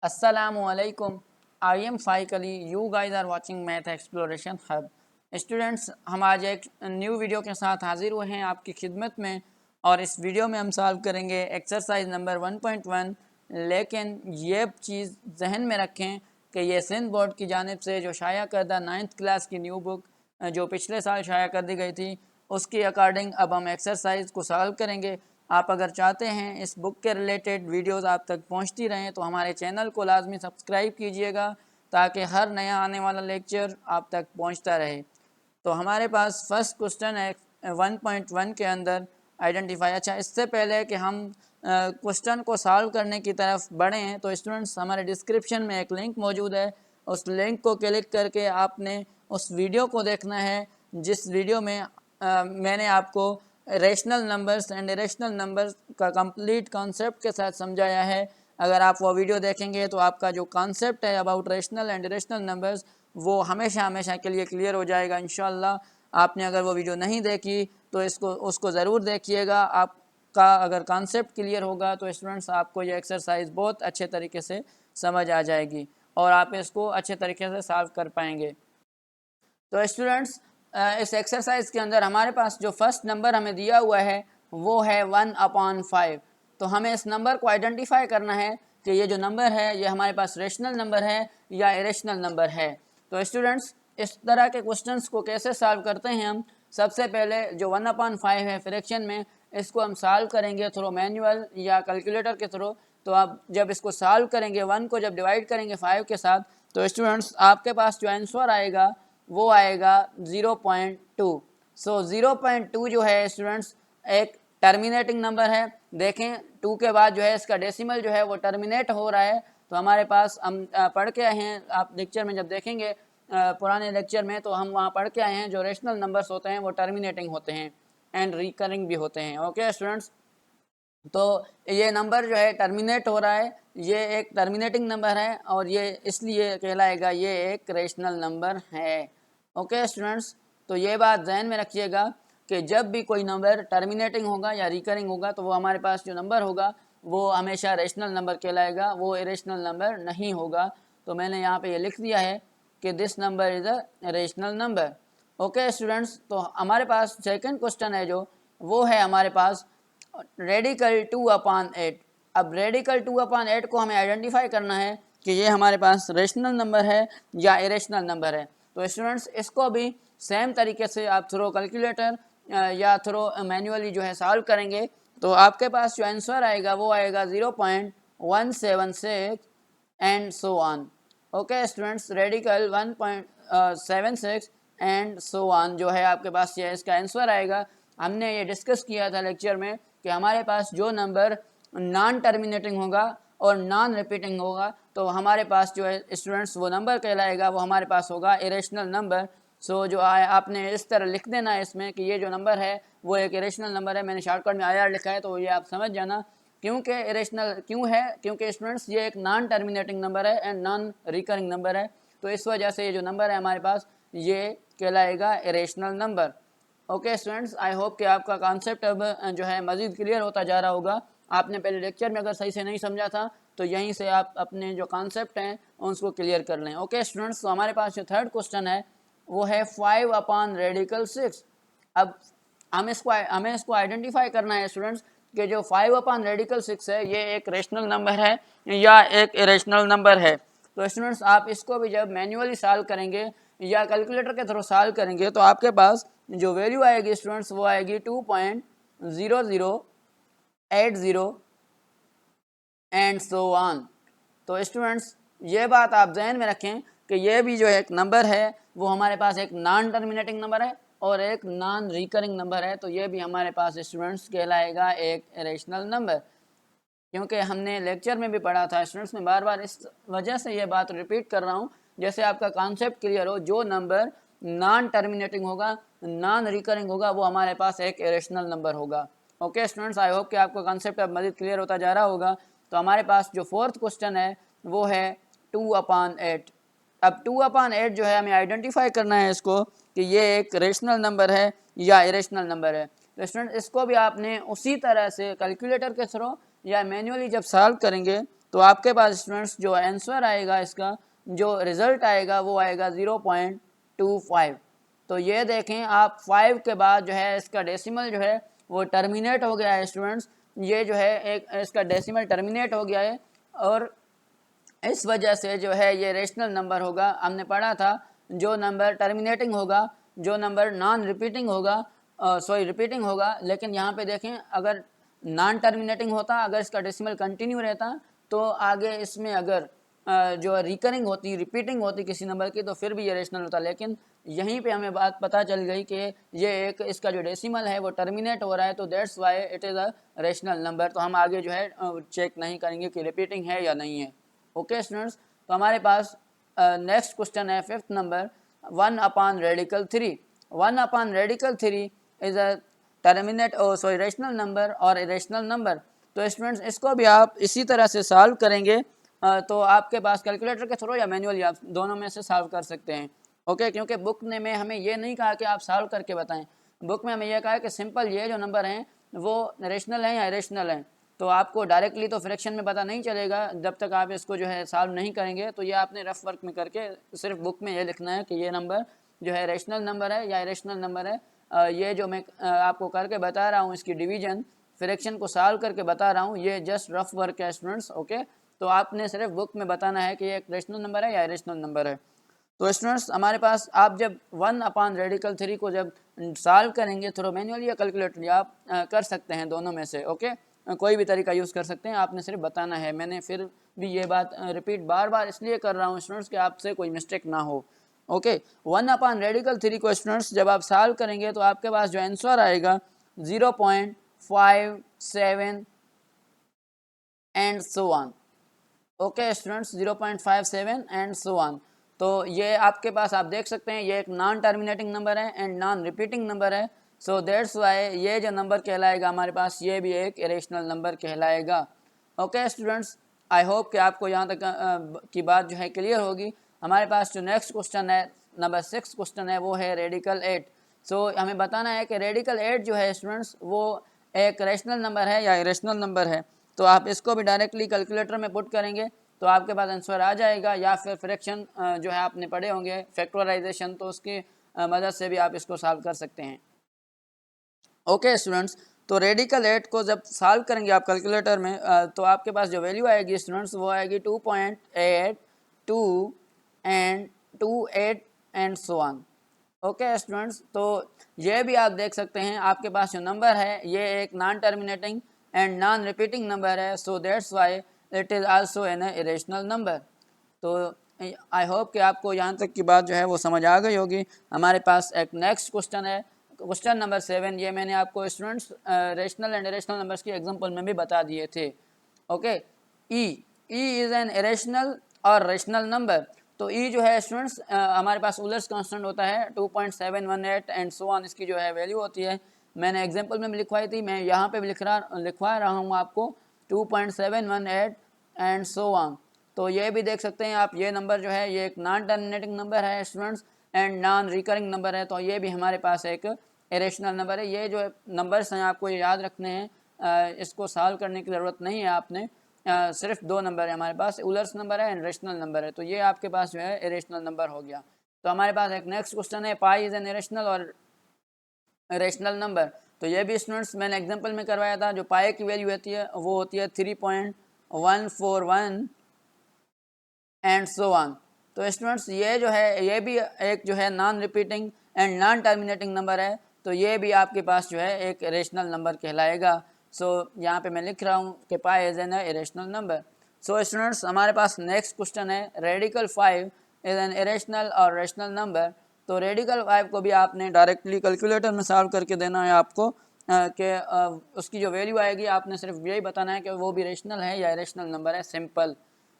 Assalamualaikum. I am Faik Ali. You guys are watching Math Exploration Hub. Students, हम आज एक new video के साथ हाजिर हुए हैं आपकी खिदमत में। और इस वीडियो में हम सॉल्व करेंगे एक्सरसाइज नंबर 1.1। लेकिन ये चीज़ जहन में रखें कि ये सिंध बोर्ड की जानिब से जो शाया करदा 9th क्लास की न्यू बुक जो पिछले साल शाया कर दी गई थी उसकी अकॉर्डिंग अब हम एक्सरसाइज को सॉल्व करेंगे। आप अगर चाहते हैं इस बुक के रिलेटेड वीडियोस आप तक पहुंचती रहें तो हमारे चैनल को लाजमी सब्सक्राइब कीजिएगा ताकि हर नया आने वाला लेक्चर आप तक पहुंचता रहे। तो हमारे पास फर्स्ट क्वेश्चन है 1.1 के अंदर आइडेंटिफाई। अच्छा, इससे पहले कि हम क्वेश्चन को सॉल्व करने की तरफ बढ़ें तो स्टूडेंट्स, हमारे डिस्क्रिप्शन में एक लिंक मौजूद है। उस लिंक को क्लिक करके आपने उस वीडियो को देखना है जिस वीडियो में मैंने आपको rational numbers and irrational numbers का कंप्लीट कॉन्सेप्ट के साथ समझाया है। अगर आप वो वीडियो देखेंगे तो आपका जो कॉन्सेप्ट है about rational and irrational numbers वो हमेशा हमेशा के लिए क्लियर हो जाएगा इंशाल्लाह। आपने अगर वो वीडियो नहीं देखी तो उसको ज़रूर देखिएगा। आपका अगर कॉन्सेप्ट क्लियर होगा तो स्टूडेंट्स आपको ये एक्सरसाइज बहुत अच्छे तरीके से समझ आ जाएगी और आप इसको अच्छे तरीके से सॉल्व कर पाएंगे। तो स्टूडेंट्स, इस एक्सरसाइज के अंदर हमारे पास जो फर्स्ट नंबर हमें दिया हुआ है वो है 1/5। तो हमें इस नंबर को आइडेंटिफाई करना है कि ये जो नंबर है ये हमारे पास रेशनल नंबर है या इरेशनल नंबर है। तो स्टूडेंट्स, इस तरह के क्वेश्चंस को कैसे सॉल्व करते हैं हम? सबसे पहले जो 1/5 है फ्रैक्शन में, इसको हम सॉल्व करेंगे थ्रू मैनुअल या कैलकुलेटर के थ्रू। तो आप जब इसको सॉल्व करेंगे 1 को जब डिवाइड करेंगे 5 के साथ तो स्टूडेंट्स आपके पास जो आंसर आएगा वो आएगा 0.2। सो 0.2 जो है स्टूडेंट्स एक टर्मिनेटिंग नंबर है। देखें 2 के बाद जो है इसका डेसिमल जो है वो टर्मिनेट हो रहा है। तो हमारे पास हम पढ़ के आए हैं, आप लेक्चर में जब देखेंगे पुराने लेक्चर में तो हम वहाँ पढ़ के आए हैं जो रेशनल नंबर्स होते हैं वो टर्मिनेटिंग होते हैं एंड रिकरिंग भी होते हैं। ओके स्टूडेंट्स, तो ये नंबर जो है टर्मिनेट हो रहा है, ये एक टर्मिनेटिंग नंबर है और ये इसलिए कहलाएगा ये एक रेशनल नंबर है। ओके स्टूडेंट्स, तो ये बात जहन में रखिएगा कि जब भी कोई नंबर टर्मिनेटिंग होगा या रिकरिंग होगा तो वो हमारे पास जो नंबर होगा वो हमेशा रेशनल नंबर कहलाएगा, वो इरेशनल नंबर नहीं होगा। तो मैंने यहाँ पे ये लिख दिया है कि this number is a rational number. Okay students, तो हमारे पास सेकंड क्वेश्चन है जो वो है हमारे पास रेडिकल 2/8। अब रेडिकल 2/8 को हमें आइडेंटिफाई करना है कि ये हमारे पास रेशनल नंबर है या इरेशनल नंबर है। तो स्टूडेंट्स, इसको भी सेम तरीके से आप थ्रू कैलकुलेटर या थ्रू मैन्युअली जो है सॉल्व करेंगे तो आपके पास जो आंसर आएगा वो आएगा 0.176 and so on. Okay students, radical 1.76 and so on जो है आपके पास ये इसका आंसर आएगा। हमने ये डिस्कस किया था लेक्चर में कि हमारे पास जो नंबर नॉन टर्मिनेटिंग होगा और नॉन रिपीटिंग होगा तो हमारे पास जो है स्टूडेंट्स वो नंबर कहलाएगा वो हमारे पास होगा इरेशनल नंबर। सो जो आपने इस तरह लिख देना है इसमें कि ये जो नंबर है वो एक इरेशनल नंबर है। मैंने शॉर्टकट में IR लिखा है तो ये आप समझ जाना क्योंकि इरेशनल क्यों है, क्योंकि स्टूडेंट्स ये एक नॉन टर्मिनेटिंग नंबर है एंड नॉन रिकरिंग नंबर है। तो इस वजह से ये जो नंबर है हमारे पास ये कहलाएगा इरेशनल नंबर। ओके स्टूडेंट्स, आई होप कि आपका कॉन्सेप्ट अब जो है मज़ीद क्लियर होता जा रहा होगा। आपने पहले लेक्चर में अगर सही से नहीं समझा था तो यहीं से आप अपने जो कॉन्सेप्ट हैं उसको क्लियर कर लें। ओके स्टूडेंट्स, तो हमारे पास जो थर्ड क्वेश्चन है वो है 5/6। अब हमें इसको आइडेंटिफाई करना है स्टूडेंट्स कि जो 5/6 है ये एक रेशनल नंबर है या एक इरेशनल नंबर है। तो स्टूडेंट्स, आप इसको भी जब मैन्युअली सॉल्व करेंगे या कैलकुलेटर के थ्रू सॉल्व करेंगे तो आपके पास जो वैल्यू आएगी स्टूडेंट्स वो आएगी 2.0080 एंड सो ऑन। तो स्टूडेंट्स, ये बात आप जहन में रखें कि ये भी जो एक नंबर है वो हमारे पास एक नॉन टर्मिनेटिंग नंबर है और एक नॉन रिकरिंग नंबर है। तो ये भी हमारे पास स्टूडेंट्स कहलाएगा एक इरेशनल नंबर, क्योंकि हमने लेक्चर में भी पढ़ा था स्टूडेंट्स में। बार बार इस वजह से ये बात रिपीट कर रहा हूँ जैसे आपका कॉन्सेप्ट क्लियर हो। जो नंबर नॉन टर्मिनेटिंग होगा, नॉन रिकरिंग होगा, वो हमारे पास एक इरेशनल नंबर होगा। ओके स्टूडेंट्स, आई होप कि आपका कॉन्सेप्ट अब मज़ीद क्लियर होता जा रहा होगा। तो हमारे पास जो फोर्थ क्वेश्चन है वो है 2/8। अब 2/8 जो है हमें आइडेंटिफाई करना है इसको कि ये एक रेशनल नंबर है या इरेशनल नंबर है। तो स्टूडेंट, इसको भी आपने उसी तरह से कैलकुलेटर के थ्रू या मैन्युअली जब सॉल्व करेंगे तो आपके पास स्टूडेंट्स जो आंसर आएगा, इसका जो रिजल्ट आएगा वो आएगा 0.25। तो ये देखें आप 5 के बाद जो है इसका डेसिमल जो है वो टर्मिनेट हो गया है स्टूडेंट्स, ये जो है एक इसका डेसिमल टर्मिनेट हो गया है, और इस वजह से जो है ये रेशनल नंबर होगा। हमने पढ़ा था जो नंबर टर्मिनेटिंग होगा, जो नंबर नॉन रिपीटिंग होगा, रिपीटिंग होगा, लेकिन यहाँ पे देखें अगर नॉन टर्मिनेटिंग होता, अगर इसका डेसिमल कंटिन्यू रहता तो आगे इसमें अगर जो रिकरिंग होती, रिपीटिंग होती किसी नंबर की, तो फिर भी ये रेशनल होता। लेकिन यहीं पे हमें बात पता चल गई कि ये एक इसका जो डेसिमल है वो टर्मिनेट हो रहा है, तो that's why it is a rational number. तो हम आगे जो है चेक नहीं करेंगे कि रिपीटिंग है या नहीं है। ओके स्टूडेंट्स, तो हमारे पास नेक्स्ट क्वेश्चन है 5th number, 1/3। 1/3 is a terminate rational number और इरेशनल नंबर। तो स्टूडेंट्स इसको भी आप इसी तरह से सॉल्व करेंगे, तो आपके पास कैलकुलेटर के थ्रू या मैनुअली आप दोनों में से सॉल्व कर सकते हैं। ओके, क्योंकि बुक ने में हमें ये नहीं कहा कि आप सॉल्व करके बताएं, बुक में हमें यह कहा है कि सिंपल ये जो नंबर हैं वो रेशनल हैं या इरेशनल हैं। तो आपको डायरेक्टली तो फ्रैक्शन में पता नहीं चलेगा जब तक आप इसको जो है सॉल्व नहीं करेंगे। तो ये आपने रफ वर्क में करके सिर्फ बुक में ये लिखना है कि ये नंबर जो है रेशनल नंबर है या इरेशनल नंबर है। ये जो मैं आपको करके बता रहा हूँ, इसकी डिवीजन फ्रैक्शन को सॉल्व करके बता रहा हूँ, ये जस्ट रफ वर्क है स्टूडेंट्स। ओके, तो आपने सिर्फ बुक में बताना है कि ये एक रेशनल नंबर है या इरेशनल नंबर है। तो स्टूडेंट्स हमारे पास आप जब 1/3 को जब सॉल्व करेंगे थ्रू मैनुअली या कैलकुलेटर, या आप कर सकते हैं दोनों में से। ओके, कोई भी तरीका यूज़ कर सकते हैं, आपने सिर्फ बताना है। मैंने फिर भी ये बात रिपीट बार बार इसलिए कर रहा हूँ स्टूडेंट्स कि आपसे कोई मिस्टेक ना हो। ओके, 1/3 को स्टूडेंट्स जब आप सॉल्व करेंगे तो आपके पास जो आंसर आएगा 0.57 and so on. Okay students, 0.57 and so on. तो ये आपके पास आप देख सकते हैं ये एक नॉन टर्मिनेटिंग नंबर है एंड नॉन रिपीटिंग नंबर है। सो दैट्स वाई ये जो नंबर कहलाएगा हमारे पास, ये भी एक इरेशनल नंबर कहलाएगा। ओके स्टूडेंट्स, आई होप कि आपको यहाँ तक की बात जो है क्लियर होगी। हमारे पास जो नेक्स्ट क्वेश्चन है, नंबर 6 क्वेश्चन है, वो है रेडिकल 8। सो हमें बताना है कि रेडिकल 8 जो है स्टूडेंट्स वो एक रेशनल नंबर है या इरेशनल नंबर है। तो आप इसको भी डायरेक्टली कैलकुलेटर में पुट करेंगे तो आपके पास आंसर आ जाएगा, या फिर फ्रैक्शन जो है आपने पढ़े होंगे फैक्टराइजेशन, तो उसकी मदद से भी आप इसको सॉल्व कर सकते हैं। ओके स्टूडेंट्स, तो रेडिकल 8 को जब सॉल्व करेंगे आप कैलकुलेटर में तो आपके पास जो वैल्यू आएगी स्टूडेंट्स वो आएगी 2.82 and 28 and so on. Okay students, तो ये भी आप देख सकते हैं आपके पास जो नंबर है ये एक non terminating and non repeating number है। So that's why it is also an irrational number. तो आई होप कि आपको यहाँ तक की बात जो है वो समझ आ गई होगी। हमारे पास एक नेक्स्ट क्वेश्चन है, क्वेश्चन नंबर 7। ये मैंने आपको students rational and irrational numbers की एग्जांपल में भी बता दिए थे। Okay, E is an irrational और रेशनल नंबर। तो ई जो है स्टूडेंट्स हमारे पास उलर्स कांस्टेंट होता है 2.718 एंड सो ऑन, इसकी जो है वैल्यू होती है। मैंने एग्जांपल में भी लिखवाई थी, मैं यहाँ पे भी लिखवा रहा हूँ आपको 2.718 एंड सो ऑन। तो ये भी देख सकते हैं आप, ये नंबर जो है ये एक नॉन टर्मिनेटिंग नंबर है students and non recurring number है। तो ये भी हमारे पास एक इरेशनल नंबर है। ये जो नंबर्स हैं आपको ये याद रखने हैं, इसको सॉल्व करने की ज़रूरत नहीं है आपने। सिर्फ दो नंबर है हमारे पास, उलर्स नंबर है एंड रेशनल नंबर है। तो ये आपके पास जो है इरेशनल नंबर हो गया। तो हमारे पास एक नेक्स्ट क्वेश्चन है, पाई इज एन इरेशनल और रेशनल नंबर। तो ये भी स्टूडेंट्स मैंने एग्जांपल में करवाया था। जो पाई की वैल्यू होती है वो होती है 3.141 एंड सो ऑन। तो स्टूडेंट्स ये जो है ये भी एक जो है non repeating and non terminating number है। तो ये भी आपके पास जो है एक रेशनल नंबर कहलाएगा। सो यहाँ पे मैं लिख रहा हूँ कि pi is an irrational number. So students हमारे पास नेक्स्ट क्वेश्चन है, रेडिकल 5 इज एन इरेशनल और रेशनल नंबर। तो रेडिकल 5 को भी आपने डायरेक्टली कैलकुलेटर में सॉल्व करके देना है आपको कि उसकी जो वैल्यू आएगी आपने सिर्फ यही बताना है कि वो भी रेशनल है या इरेशनल नंबर है, सिंपल।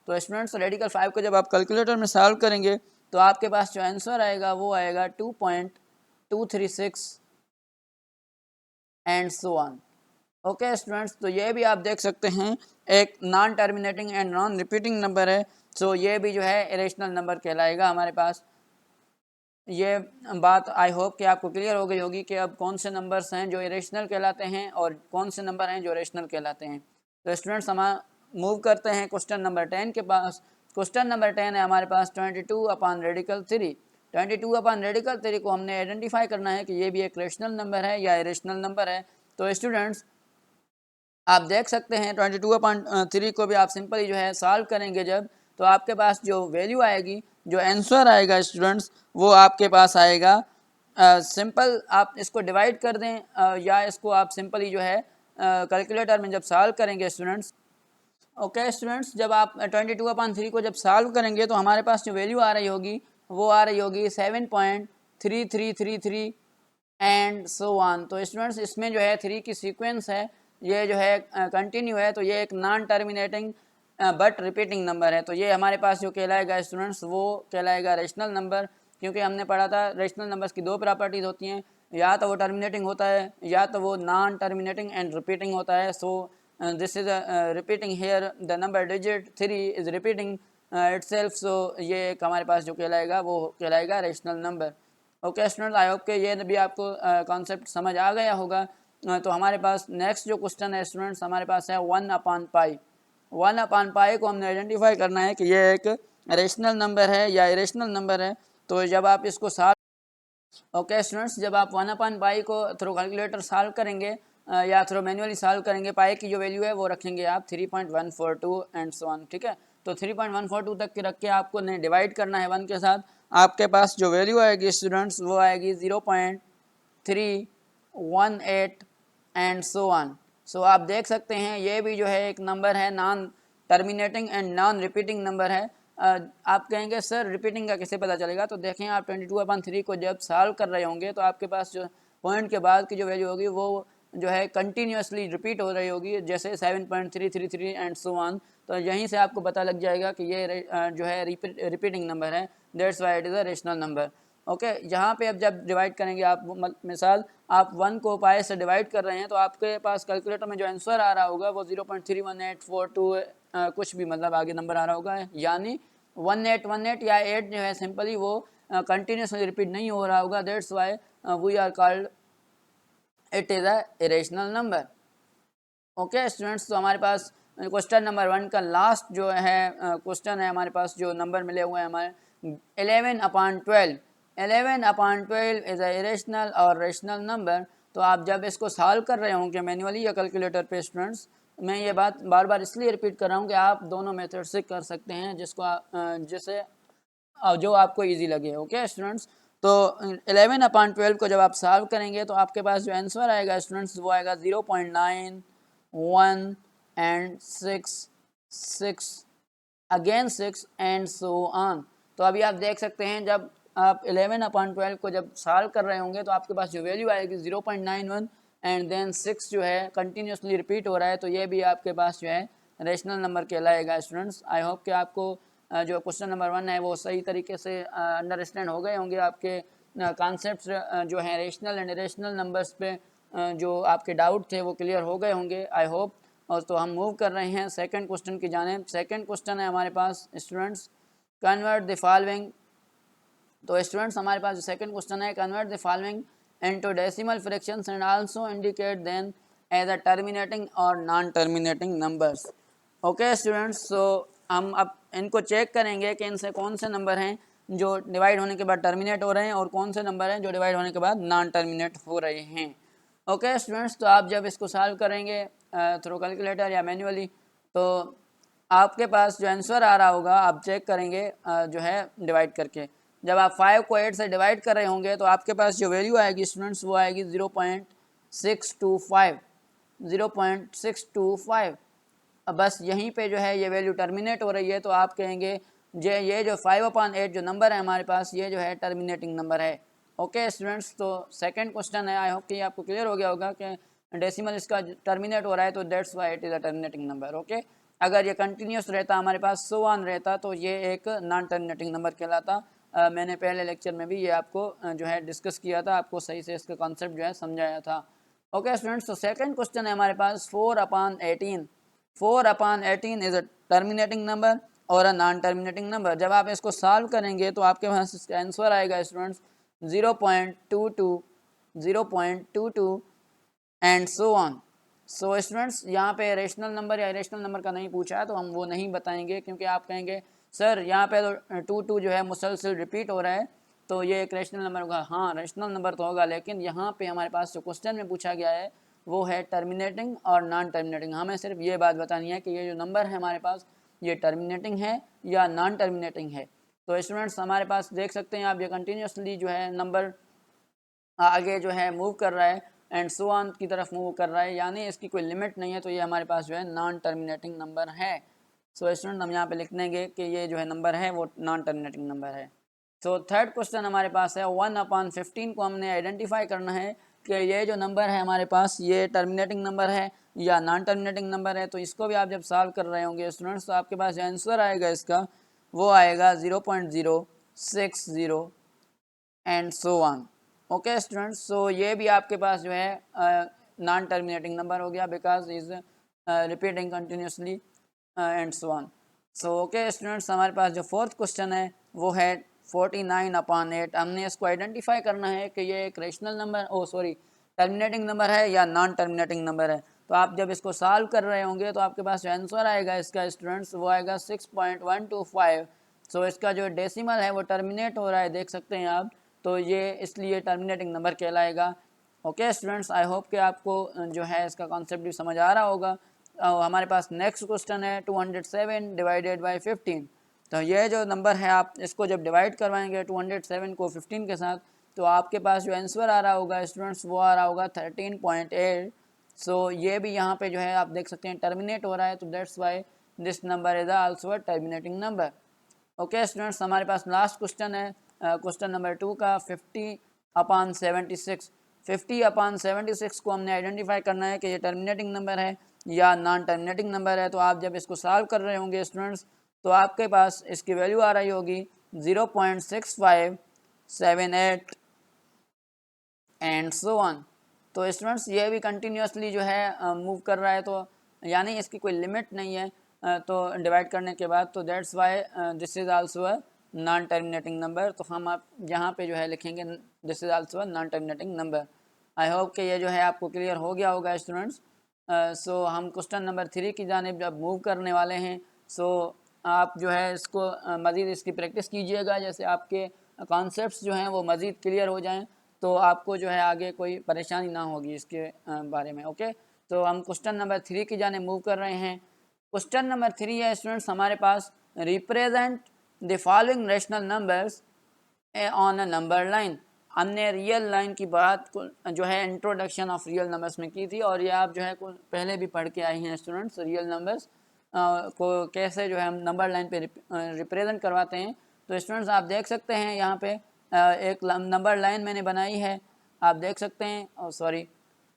तो स्टूडेंट्स रेडिकल 5 को जब आप कैलकुलेटर में सॉल्व करेंगे तो आपके पास जो आंसर आएगा वो आएगा 2.236 and so on. Okay students, तो ये भी आप देख सकते हैं एक non terminating and non repeating number है। सो ये भी जो है इरेशनल नंबर कहलाएगा हमारे पास। ये बात आई होप कि आपको क्लियर हो गई होगी कि अब कौन से नंबर्स हैं जो इरेशनल कहलाते हैं और कौन से नंबर हैं जो रेशनल कहलाते हैं। तो स्टूडेंट्स मूव करते हैं क्वेश्चन नंबर 10 के पास। क्वेश्चन नंबर 10 है हमारे पास 22/रेडिकल 3। 22/रेडिकल 3 को हमने आइडेंटिफाई करना है कि ये भी एक रेशनल नंबर है या इरेशनल नंबर है। तो स्टूडेंट्स आप देख सकते हैं 22/3 को भी आप सिंपली जो है सॉल्व करेंगे जब, तो आपके पास जो वैल्यू आएगी, जो आंसर आएगा स्टूडेंट्स, वो आपके पास आएगा सिंपल आप इसको डिवाइड कर दें या इसको आप सिंपली जो है कैलकुलेटर में जब सॉल्व करेंगे स्टूडेंट्स। ओके स्टूडेंट्स, जब आप 22/3 को जब सॉल्व करेंगे तो हमारे पास जो वैल्यू आ रही होगी वो आ रही होगी 7.3333 एंड सो ऑन। तो स्टूडेंट्स इसमें जो है 3 की सीक्वेंस है, ये जो है कंटिन्यू है, तो ये एक non terminating but repeating number है। तो ये हमारे पास जो कहलाएगा स्टूडेंट्स वो कहलाएगा रेशनल नंबर, क्योंकि हमने पढ़ा था रेशनल नंबर्स की 2 प्रॉपर्टीज होती हैं, या तो वो टर्मिनेटिंग होता है या तो वो नॉन टर्मिनेटिंग एंड रिपीटिंग होता है। So this is repeating here, the number digit 3 is repeating itself. सो ये एक हमारे पास जो कहलाएगा वो कहलाएगा rational number. Okay student, I hope कि ये भी आपको कॉन्सेप्ट समझ आ गया होगा। तो हमारे पास नेक्स्ट जो क्वेश्चन है स्टूडेंट्स हमारे पास है 1/पाई। 1/पाई को हमने आइडेंटिफाई करना है कि ये एक रेशनल नंबर है या इरेशनल नंबर है। तो जब आप इसको सॉल्व, ओके स्टूडेंट्स, जब आप 1/पाई को थ्रू कैलकुलेटर सॉल्व करेंगे या थ्रू मैन्युअली सॉल्व करेंगे, पाई की जो वैल्यू है वो रखेंगे आप 3.142 एंड सो ऑन। ठीक है, तो 3.142 तक के रख के आपको नहीं डिवाइड करना है 1 के साथ। आपके पास जो वैल्यू आएगी स्टूडेंट्स वो आएगी 0.318 एंड सो ऑन। सो आप देख सकते हैं ये भी जो है एक नंबर है, non terminating and non repeating number है। आप कहेंगे सर रिपीटिंग का कैसे पता चलेगा? तो देखें आप 22/3 को जब सॉल्व कर रहे होंगे तो आपके पास जो पॉइंट के बाद की जो वैल्यू होगी वो जो है कंटिन्यूसली रिपीट हो रही होगी, जैसे 7.333 एंड सो ऑन। तो यहीं से आपको पता लग जाएगा कि ये जो है रिपीटिंग नंबर है, that's why it is a rational number. Okay, यहाँ पे अब जब डिवाइड करेंगे आप, मिसाल आप 1 को पाई से डिवाइड कर रहे हैं तो आपके पास कैलकुलेटर में जो आंसर आ रहा होगा वो 0.31842 कुछ भी मतलब आगे नंबर आ रहा होगा, यानी 1818 या 8 जो है सिंपली वो कंटिन्यूसली रिपीट नहीं हो रहा होगा, that's why we are called it is a irrational number. Okay students, तो हमारे पास क्वेश्चन नंबर 1 का लास्ट जो है क्वेश्चन है, हमारे पास जो नंबर मिले हुए हैं हमारे 11/12। 11/12 इज़ अ इरेशनल और रेशनल नंबर। तो आप जब इसको सॉल्व कर रहे होंगे मैन्युअली या कैलकुलेटर पे स्टूडेंट्स, मैं ये बात बार बार इसलिए रिपीट कर रहा हूँ कि आप दोनों मेथड से कर सकते हैं जिसे जो आपको इजी लगे। ओके स्टूडेंट्स, तो 11/12 को जब आप सॉल्व करेंगे तो आपके पास जो आंसर आएगा स्टूडेंट्स वो आएगा 0.9 1 and 6 again 6 and so on. तो अभी आप देख सकते हैं जब आप 11/12 को जब सॉल्व कर रहे होंगे तो आपके पास जो वैल्यू आएगी 0.91 एंड देन 6 जो है कंटिन्यूसली रिपीट हो रहा है, तो ये भी आपके पास जो है रेशनल नंबर कहलाएगा। स्टूडेंट्स आई होप कि आपको जो क्वेश्चन नंबर 1 है वो सही तरीके से अंडरस्टैंड हो गए होंगे। आपके कॉन्सेप्ट्स जो हैं रेशनल एंड इरेशनल नंबर्स पे जो आपके डाउट थे वो क्लियर हो गए होंगे, आई होप। और तो हम मूव कर रहे हैं सेकंड क्वेश्चन की जानिब। सेकंड क्वेश्चन है हमारे पास स्टूडेंट्स कन्वर्ट द फॉलोइंग। तो स्टूडेंट्स हमारे पास जो सेकंड क्वेश्चन है, convert the following into decimal fractions and also indicate then as a terminating और non terminating numbers. Okay students, so हम अब इनको चेक करेंगे कि इनसे कौन से नंबर हैं जो डिवाइड होने के बाद टर्मिनेट हो रहे हैं और कौन से नंबर हैं जो डिवाइड होने के बाद नॉन टर्मिनेट हो रहे हैं। ओके स्टूडेंट्स, तो आप जब इसको सॉल्व करेंगे थ्रू कैलकुलेटर या मैन्युअली, तो आपके पास जो आंसर आ रहा होगा आप चेक करेंगे जो है डिवाइड करके। जब आप 5 को 8 से डिवाइड कर रहे होंगे तो आपके पास जो वैल्यू आएगी स्टूडेंट्स वो आएगी 0.625 0.625। अब बस यहीं पे जो है ये वैल्यू टर्मिनेट हो रही है, तो आप कहेंगे ये जो 5/8 जो नंबर है हमारे पास ये जो है टर्मिनेटिंग नंबर है। ओके स्टूडेंट्स, तो सेकंड क्वेश्चन है, आई होप कि आपको क्लियर हो गया होगा कि डेसिमल इसका टर्मिनेट हो रहा है तो that's why it is a terminating number. Okay, अगर ये कंटिन्यूस रहता हमारे पास सो ऑन रहता तो ये एक नॉन टर्मिनेटिंग नंबर कहलाता। मैंने पहले लेक्चर में भी ये आपको जो है डिस्कस किया था, आपको सही से इसका कॉन्सेप्ट जो है समझाया था। ओके स्टूडेंट्स, तो सेकंड क्वेश्चन है हमारे पास 4/18। 4/18 इज अ टर्मिनेटिंग नंबर और अ नॉन टर्मिनेटिंग नंबर। जब आप इसको सॉल्व करेंगे तो आपके पास इसका आंसर आएगा students 0.22 and so on. So students यहाँ पे रेशनल नंबर या इरेशनल नंबर का नहीं पूछा है तो हम वो नहीं बताएंगे, क्योंकि आप कहेंगे सर यहाँ पे तो 2 जो है मुसलसल रिपीट हो रहा है तो ये एक रेशनल नंबर होगा। हाँ रेशनल नंबर तो होगा, लेकिन यहाँ पे हमारे पास जो क्वेश्चन में पूछा गया है वो है टर्मिनेटिंग और नॉन टर्मिनेटिंग। हमें सिर्फ ये बात बतानी है कि ये जो नंबर है हमारे पास ये टर्मिनेटिंग है या नॉन टर्मिनेटिंग है। तो स्टूडेंट्स हमारे पास देख सकते हैं आप, ये कंटिन्यूसली जो है नंबर आगे जो है मूव कर रहा है एंड सो ऑन की तरफ मूव कर रहा है, यानी इसकी कोई लिमिट नहीं है, तो ये हमारे पास जो है नॉन टर्मिनेटिंग नंबर है। सो स्टूडेंट हम यहाँ पे लिख देंगे कि ये जो है नंबर है वो नॉन टर्मिनेटिंग नंबर है। सो थर्ड क्वेश्चन हमारे पास है 1/15 को हमने आइडेंटिफाई करना है कि ये जो नंबर है हमारे पास ये टर्मिनेटिंग नंबर है या नॉन टर्मिनेटिंग नंबर है। तो इसको भी आप जब सॉल्व कर रहे होंगे स्टूडेंट्स तो आपके पास जो आंसर आएगा इसका वो आएगा 0.060 and so on. Okay students, so ये भी आपके पास जो है नॉन टर्मिनेटिंग नंबर हो गया because is repeating continuously and so on. So okay students हमारे पास जो फोर्थ क्वेश्चन है वो है 49/8। हमने इसको आइडेंटिफाई करना है कि ये एक रेशनल नंबर टर्मिनेटिंग नंबर है या नॉन टर्मिनेटिंग नंबर है। तो आप जब इसको सॉल्व कर रहे होंगे तो आपके पास जो आंसर आएगा इसका स्टूडेंट्स वो आएगा 6.125। सो इसका जो डेसिमल है वो टर्मिनेट हो रहा है, देख सकते हैं आप, तो ये इसलिए टर्मिनेटिंग नंबर कहलाएगा। ओके स्टूडेंट्स, आई होप कि आपको जो है इसका कॉन्सेप्ट भी समझ आ रहा होगा। हमारे पास नेक्स्ट क्वेश्चन है 207 डिवाइडेड बाई 15। तो ये जो नंबर है आप इसको जब डिवाइड करवाएंगे 207 को 15 के साथ तो आपके पास जो आंसर आ रहा होगा स्टूडेंट्स वो आ रहा होगा 13.8। सो ये भी यहाँ पे जो है आप देख सकते हैं टर्मिनेट हो रहा है, तो that's why this number is also a terminating number. Okay students हमारे पास लास्ट क्वेश्चन है क्वेश्चन नंबर 2 का 50/76। 50/76 को हमने आइडेंटिफाई करना है कि ये टर्मिनेटिंग नंबर है या नॉन टर्मिनेटिंग नंबर है। तो आप जब इसको सॉल्व कर रहे होंगे स्टूडेंट्स तो आपके पास इसकी वैल्यू आ रही होगी 0.6578 एंड सो ऑन। तो स्टूडेंट्स ये भी कंटिन्यूसली जो है मूव कर रहा है, तो यानी इसकी कोई लिमिट नहीं है तो डिवाइड करने के बाद, तो that's why this is also a non terminating number. तो हम आप यहाँ पे जो है लिखेंगे this is also a non terminating number. I hope कि ये जो है आपको क्लियर हो गया होगा स्टूडेंट्स। सो हम क्वेश्चन नंबर 3 की जानिब जब मूव करने वाले हैं, सो आप जो है इसको मज़ीद इसकी प्रैक्टिस कीजिएगा, जैसे आपके कॉन्सेप्ट्स जो हैं वो मज़ीद क्लियर हो जाएँ तो आपको जो है आगे कोई परेशानी ना होगी इसके बारे में। ओके, तो हम क्वेश्चन नंबर 3 की जाने मूव कर रहे हैं। क्वेश्चन नंबर 3 है स्टूडेंट्स हमारे पास, represent the following rational numbers on a number line. हमने रियल लाइन की बात जो है इंट्रोडक्शन ऑफ रियल नंबर्स में की थी, और ये आप जो है पहले भी पढ़ के आए हैं स्टूडेंट्स, रियल नंबर्स को कैसे जो है हम नंबर लाइन पे रिप्रेजेंट करवाते हैं। तो स्टूडेंट्स आप देख सकते हैं यहाँ पे एक नंबर लाइन मैंने बनाई है, आप देख सकते हैं,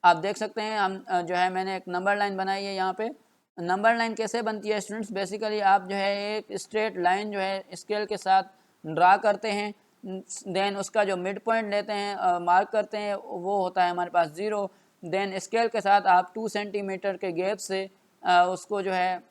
आप देख सकते हैं हम जो है मैंने एक नंबर लाइन बनाई है। यहाँ पे नंबर लाइन कैसे बनती है स्टूडेंट्स, बेसिकली आप जो है एक स्ट्रेट लाइन जो है स्केल के साथ ड्रा करते हैं, देन उसका जो मिड पॉइंट लेते हैं मार्क करते हैं वो होता है हमारे पास 0। देन स्केल के साथ आप 2 सेंटीमीटर के गैप से उसको जो है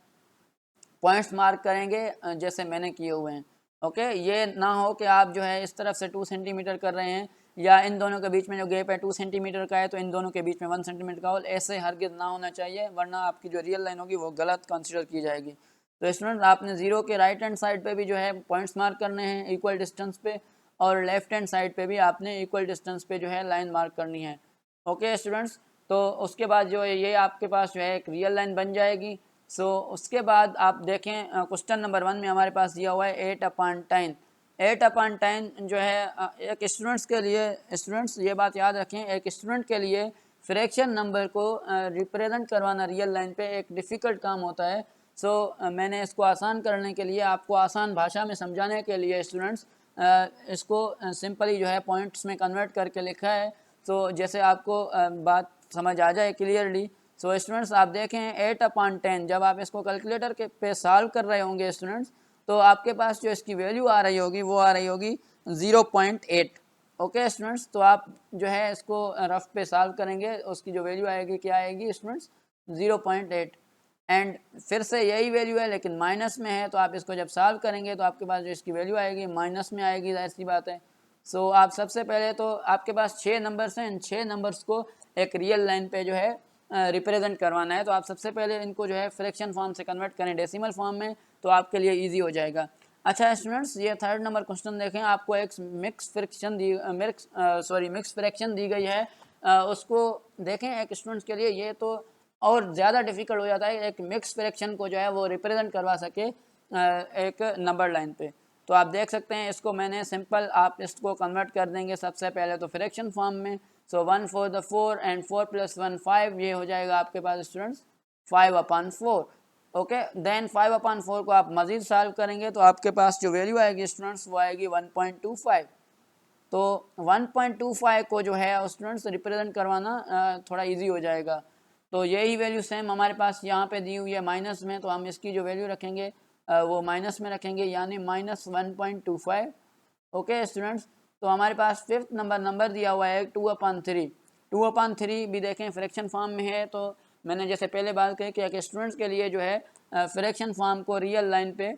पॉइंट्स मार्क करेंगे जैसे मैंने किए हुए हैं। ओके, ये ना हो कि आप जो है इस तरफ से 2 सेंटीमीटर कर रहे हैं या इन दोनों के बीच में जो गैप है 2 सेंटीमीटर का है तो इन दोनों के बीच में 1 सेंटीमीटर का हो, ऐसे हरगिज़ ना होना चाहिए, वरना आपकी जो रियल लाइन होगी वो गलत कंसिडर की जाएगी। तो स्टूडेंट आपने 0 के राइट हैंड साइड पे भी जो है पॉइंट्स मार्क करने हैं इक्वल डिस्टेंस पे, और लेफ्ट हैंड साइड पे भी आपने इक्वल डिस्टेंस पे जो है लाइन मार्क करनी है। ओके स्टूडेंट्स, तो उसके बाद जो है ये आपके पास जो है एक रियल लाइन बन जाएगी। सो उसके बाद आप देखें क्वेश्चन नंबर 1 में हमारे पास दिया हुआ है 8/10। 8/10 जो है एक स्टूडेंट्स के लिए, स्टूडेंट्स ये बात याद रखें, एक स्टूडेंट के लिए फ्रैक्शन नंबर को रिप्रेजेंट करवाना रियल लाइन पे एक डिफ़िकल्ट काम होता है। सो मैंने इसको आसान करने के लिए, आपको आसान भाषा में समझाने के लिए स्टूडेंट्स इसको सिंपली जो है पॉइंट्स में कन्वर्ट करके लिखा है, तो जैसे आपको बात समझ आ जाए क्लियरली। सो स्टूडेंट्स आप देखें 8/10 जब आप इसको कैलकुलेटर के पे सॉल्व कर रहे होंगे स्टूडेंट्स, तो आपके पास जो इसकी वैल्यू आ रही होगी वो आ रही होगी 0.8। ओके स्टूडेंट्स, तो आप जो है इसको रफ पे सॉल्व करेंगे, उसकी जो वैल्यू आएगी क्या आएगी स्टूडेंट्स 0.8। एंड फिर से यही वैल्यू है लेकिन माइनस में है, तो आप इसको जब सॉल्व करेंगे तो आपके पास जो इसकी वैल्यू आएगी माइनस में आएगी, जाहिर सी बात है। सो आप सबसे पहले तो आपके पास 6 नंबर्स हैं, इन 6 नंबर्स को एक रियल लाइन पे जो है रिप्रेजेंट करवाना है, तो आप सबसे पहले इनको जो है फ्रैक्शन फॉर्म से कन्वर्ट करें डेसिमल फॉर्म में, तो आपके लिए ईजी हो जाएगा। अच्छा स्टूडेंट्स, ये थर्ड नंबर क्वेश्चन देखें, आपको एक मिक्स फ्रैक्शन दी गई है, उसको देखें एक स्टूडेंट्स के लिए ये तो और ज़्यादा डिफिकल्ट हो जाता है एक मिक्स फ्रैक्शन को जो है वो रिप्रेजेंट करवा सके एक नंबर लाइन पे। तो आप देख सकते हैं इसको मैंने सिंपल, आप इसको कन्वर्ट कर देंगे सबसे पहले तो फ्रैक्शन फॉर्म में। सो 1/4 एंड 4 + 1 5, ये हो जाएगा आपके पास स्टूडेंट्स 5/4। ओके, देन 5/4 को आप मज़ीद सॉल्व करेंगे तो आपके पास जो वैल्यू आएगी स्टूडेंट्स वो आएगी 1.25। तो 1.25 को जो है स्टूडेंट्स रिप्रेजेंट करवाना थोड़ा इजी हो जाएगा। तो यही वैल्यू सेम हमारे पास यहाँ पे दी हुई है माइनस में, तो हम इसकी जो वैल्यू रखेंगे वो माइनस में रखेंगे, यानी -1.25। ओके स्टूडेंट्स, तो हमारे पास फिफ्थ नंबर दिया हुआ है 2/3। 2/3 भी देखें फ्रैक्शन फॉर्म में है, तो मैंने जैसे पहले बात कही कि एक स्टूडेंट्स के लिए जो है फ्रैक्शन फॉर्म को रियल लाइन पे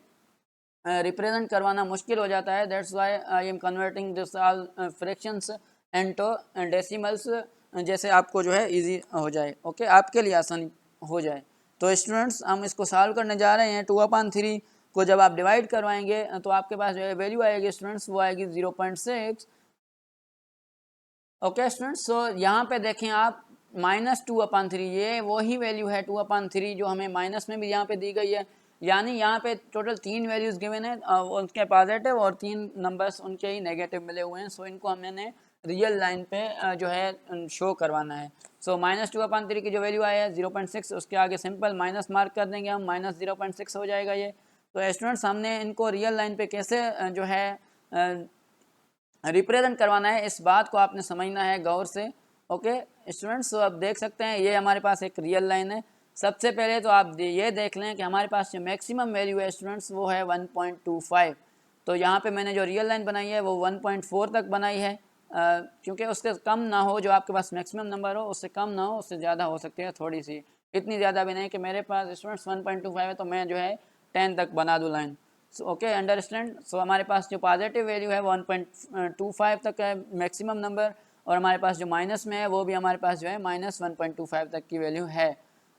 रिप्रेजेंट करवाना मुश्किल हो जाता है। That's why I am converting this all fractions into decimals, जैसे आपको जो है इजी हो जाए, ओके आपके लिए आसानी हो जाए। तो स्टूडेंट्स हम इसको सॉल्व करने जा रहे हैं। 2/3 को जब आप डिवाइड करवाएंगे तो आपके पास जो है वैल्यू आएगी स्टूडेंट्स वो आएगी 0.6। ओके स्टूडेंट्स, सो यहाँ पे देखें आप -2/3, ये वही वैल्यू है 2/3 जो हमें माइनस में भी यहाँ पे दी गई है, यानी यहाँ पे टोटल 3 वैल्यूज़ गिवन है, उनके पॉजिटिव और 3 नंबर्स उनके ही नेगेटिव मिले हुए हैं। सो इनको हमने रियल लाइन पे जो है शो करवाना है। सो -2/3 की जो वैल्यू आया है 0.6, उसके आगे सिंपल माइनस मार्क कर देंगे हम, -0.6 हो जाएगा ये। तो स्टूडेंट्स हमने इनको रियल लाइन पे कैसे जो है रिप्रेजेंट करवाना है, इस बात को आपने समझना है गौर से। ओके स्टूडेंट्स, तो आप देख सकते हैं ये हमारे पास एक रियल लाइन है। सबसे पहले तो आप ये देख लें कि हमारे पास जो मैक्सिमम वैल्यू है स्टूडेंट्स वो है 1.25। तो यहाँ पे मैंने जो रियल लाइन बनाई है वो 1.4 तक बनाई है, क्योंकि उससे कम ना हो, जो आपके पास मैक्सिमम नंबर हो उससे कम ना हो, उससे ज़्यादा हो सकती है थोड़ी सी, इतनी ज़्यादा भी नहीं कि मेरे पास स्टूडेंट्स 1.25 है तो मैं जो है 10 तक बना दूँ line. So okay understand. So हमारे पास जो पॉजिटिव वैल्यू है 1.25 तक है मैक्सिमम नंबर, और हमारे पास जो माइनस में है वो भी हमारे पास जो है -1.25 तक की वैल्यू है।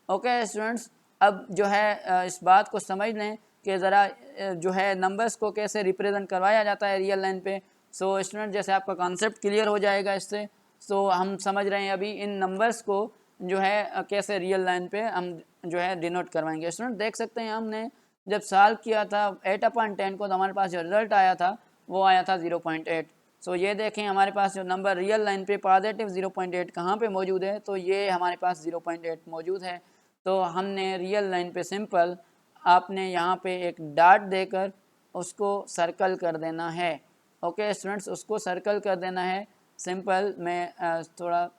ओके स्टूडेंट्स, अब जो है इस बात को समझ लें कि ज़रा जो है नंबर्स को कैसे रिप्रेजेंट करवाया जाता है रियल लाइन पे। सो स्टूडेंट, जैसे आपका कॉन्सेप्ट क्लियर हो जाएगा इससे, सो हम समझ रहे हैं अभी इन नंबर्स को जो है कैसे रियल लाइन पे हम जो है डिनोट करवाएंगे। स्टूडेंट देख सकते हैं हमने जब सॉल्व किया था 8/10 को, तो हमारे पास जो रिजल्ट आया था वो आया था 0.8। सो ये देखें हमारे पास जो नंबर रियल लाइन पे पॉजिटिव 0.8 कहाँ पे मौजूद है, तो ये हमारे पास 0.8 मौजूद है। तो हमने रियल लाइन पे सिंपल आपने यहाँ पे एक डॉट देकर उसको सर्कल कर देना है। ओके स्टूडेंट्स, उसको सर्कल कर देना है सिंपल। मैं थोड़ा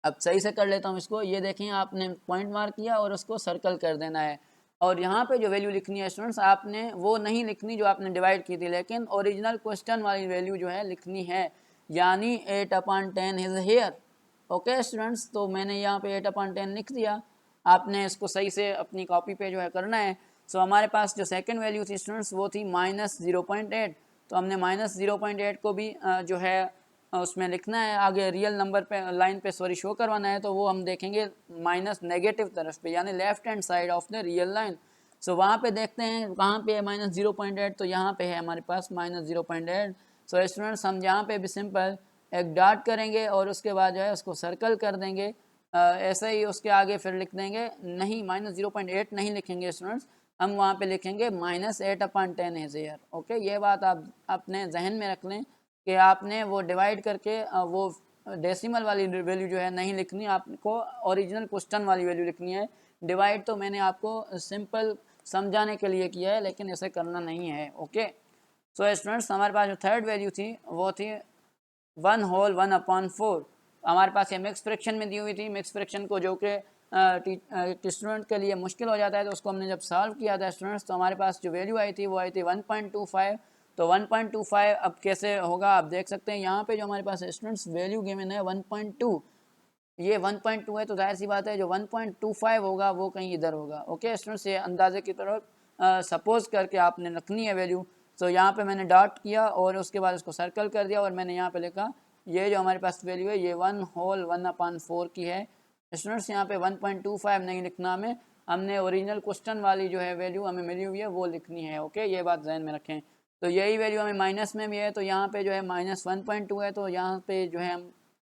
अब सही से कर लेता हूँ इसको। ये देखें आपने पॉइंट मार्क किया और उसको सर्कल कर देना है, और यहाँ पे जो वैल्यू लिखनी है स्टूडेंट्स आपने वो नहीं लिखनी जो आपने डिवाइड की थी, लेकिन ओरिजिनल क्वेश्चन वाली वैल्यू जो है लिखनी है, यानी 8/10 इज हेयर। ओके स्टूडेंट्स, तो मैंने यहाँ पे 8/10 लिख दिया, आपने इसको सही से अपनी कॉपी पे जो है करना है। सो हमारे पास जो सेकंड वैल्यू थी स्टूडेंट्स वो थी -0.8, तो हमने -0.8 को भी जो है उसमें लिखना है आगे रियल नंबर पे लाइन पे शो करवाना है, तो वो हम देखेंगे माइनस नेगेटिव तरफ पे, यानी left hand side of the real line. So वहाँ पे देखते हैं कहाँ पे है -0.8, तो यहाँ पे है हमारे पास -0.8। सो स्टूडेंट्स हम यहाँ पे भी सिंपल एक डॉट करेंगे और उसके बाद जो है उसको सर्कल कर देंगे, ऐसे ही उसके आगे फिर लिख देंगे, नहीं -0.8 नहीं लिखेंगे स्टूडेंट्स, हम वहाँ पे लिखेंगे -8/10 इज हेयर। ओके, ये बात आप अपने जहन में रख लें कि आपने वो डिवाइड करके वो डेसिमल वाली वैल्यू जो है नहीं लिखनी, आपको ओरिजिनल क्वेश्चन वाली वैल्यू लिखनी है। डिवाइड तो मैंने आपको सिंपल समझाने के लिए किया है, लेकिन ऐसे करना नहीं है। ओके, सो स्टूडेंट्स हमारे पास जो थर्ड वैल्यू थी वो थी 1/4। हमारे पास ये मिक्स फ्रैक्शन में दी हुई थी। मिक्स फ्रैक्शन को जो कि स्टूडेंट के लिए मुश्किल हो जाता है, तो उसको हमने जब सॉल्व किया था स्टूडेंट्स, तो हमारे पास जो वैल्यू आई थी वो आई थी 1.25। तो 1.25 अब कैसे होगा आप देख सकते हैं, यहाँ पे जो हमारे पास स्टूडेंट्स वैल्यू गिवन है 1.2, ये 1.2 है, तो जाहिर सी बात है जो 1.25 होगा वो कहीं इधर होगा। ओके स्टूडेंट्स, ये अंदाजे की तरफ सपोज करके आपने रखनी है वैल्यू। तो यहाँ पे मैंने डॉट किया और उसके बाद उसको सर्कल कर दिया, और मैंने यहाँ पे लिखा ये जो हमारे पास वैल्यू है ये 1/1/4 की है। स्टूडेंट्स यहाँ पे 1.25 नहीं लिखना हमें, हमने ओरिजिनल क्वेश्चन वाली जो है वैल्यू हमें मिली हुई है वो लिखनी है। ओके, ये बात ध्यान में रखें। तो यही वैल्यू हमें माइनस में भी है, तो यहाँ पे जो है -1.2 है, तो यहाँ पे जो है हम